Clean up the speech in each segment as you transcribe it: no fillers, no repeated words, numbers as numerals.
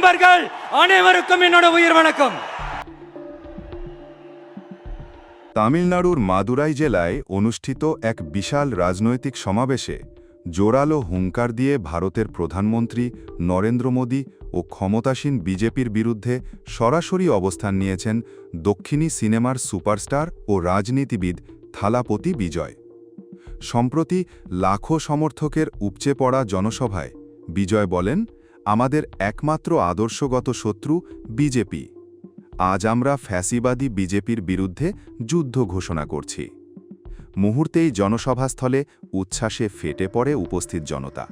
நண்பர்கள் அனைவருக்கும் என்னோட உயிர் வணக்கம். তামিলনাড়ুর মাদুরাই জেলায় অনুষ্ঠিত এক বিশাল রাজনৈতিক সমাবেশে জোরালো হুঙ্কার দিয়ে ভারতের প্রধানমন্ত্রী নরেন্দ্র মোদী ও ক্ষমতাসীন বিজেপির বিরুদ্ধে সরাসরি অবস্থান নিয়েছেন দক্ষিণী সিনেমার সুপারস্টার ও রাজনীতিবিদ থালাপতি বিজয়। সম্প্রতি লাখো সমর্থকের উপচে পড়া জনসভায় বিজয় বলেন, আমাদের একমাত্র আদর্শগত শত্রু বিজেপি। আজ আমরা ফ্যাসিবাদী বিজেপির বিরুদ্ধে যুদ্ধ ঘোষণা করছি। মুহূর্তেই জনসভাস্থলে উচ্ছ্বাসে ফেটে পড়ে উপস্থিত জনতা।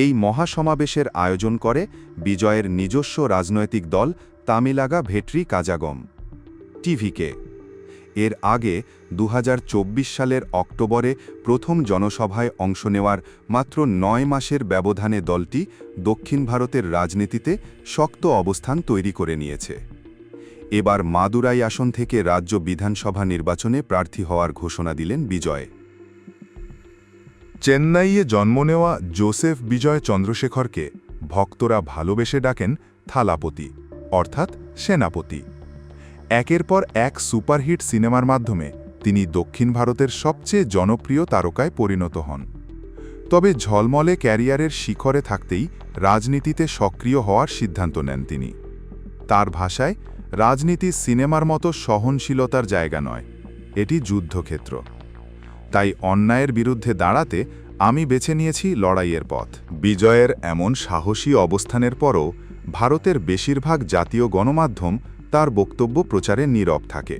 এই মহাসমাবেশের আয়োজন করে বিজয়ের নিজস্ব রাজনৈতিক দল তামিলাগা ভেট্রি কাজাগম টিভিকে। এর আগে 2024 সালের অক্টোবরে প্রথম জনসভায় অংশ নেওয়ার মাত্র 9 মাসের ব্যবধানে দলটি দক্ষিণ ভারতের রাজনীতিতে শক্ত অবস্থান তৈরি করে নিয়েছে। এবার মাদুরাই আসন থেকে রাজ্য বিধানসভা নির্বাচনে প্রার্থী হওয়ার ঘোষণা দিলেন বিজয়। চেন্নাইয়ে জন্ম নেওয়া জোসেফ বিজয় চন্দ্রশেখরকে ভক্তরা ভালোবেসে ডাকেন থালাপতি, অর্থাৎ সেনাপতি। একের পর এক সুপারহিট সিনেমার মাধ্যমে তিনি দক্ষিণ ভারতের সবচেয়ে জনপ্রিয় তারকায় পরিণত হন। তবে ঝলমলে ক্যারিয়ারের শিখরে থাকতেই রাজনীতিতে সক্রিয় হওয়ার সিদ্ধান্ত নেন তিনি। তার ভাষায়, রাজনীতি সিনেমার মতো সহনশীলতার জায়গা নয়, এটি যুদ্ধক্ষেত্র। তাই অন্যায়ের বিরুদ্ধে দাঁড়াতে আমি বেছে নিয়েছি লড়াইয়ের পথ। বিজয়ের এমন সাহসী অবস্থানের পরও ভারতের বেশিরভাগ জাতীয় গণমাধ্যম তার বক্তব্য প্রচারে নীরব থাকে।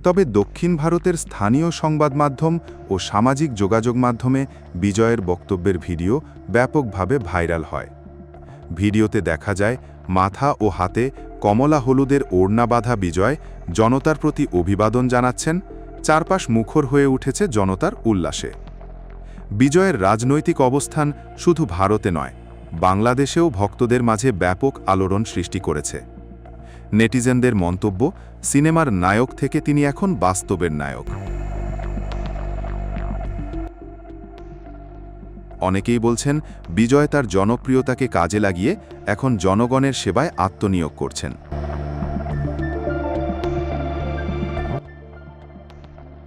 তবে দক্ষিণ ভারতের স্থানীয় সংবাদ মাধ্যম ও সামাজিক যোগাযোগ মাধ্যমে বিজয়ের বক্তব্যের ভিডিও ব্যাপকভাবে ভাইরাল হয়। ভিডিওতে দেখা যায় মাথা ও হাতে কমলা হলুদের ওড়না বাঁধা বিজয় জনতার প্রতি অভিবাদন জানাচ্ছেন। চারপাশ মুখর হয়ে উঠেছে জনতার উল্লাসে। বিজয়ের রাজনৈতিক অবস্থান শুধু ভারতে নয়, বাংলাদেশেও ভক্তদের মাঝে ব্যাপক আলোড়ন সৃষ্টি করেছে। নেটিজেনদের মন্তব্য, সিনেমার নায়ক থেকে তিনি এখন বাস্তবের নায়ক। অনেকেই বলছেন, বিজয় তার জনপ্রিয়তাকে কাজে লাগিয়ে এখন জনগণের সেবায় আত্মনিয়োগ করছেন।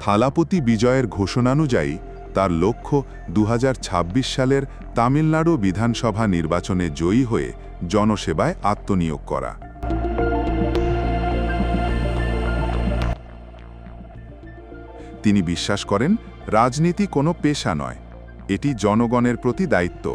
থালাপতি বিজয়ের ঘোষণানুযায়ী তার লক্ষ্য 2026 সালের তামিলনাড়ু বিধানসভা নির্বাচনে জয়ী হয়ে জনসেবায় আত্মনিয়োগ করা। তিনি বিশ্বাস করেন, রাজনীতি কোনো পেশা নয়, এটি জনগণের প্রতি দায়িত্ব।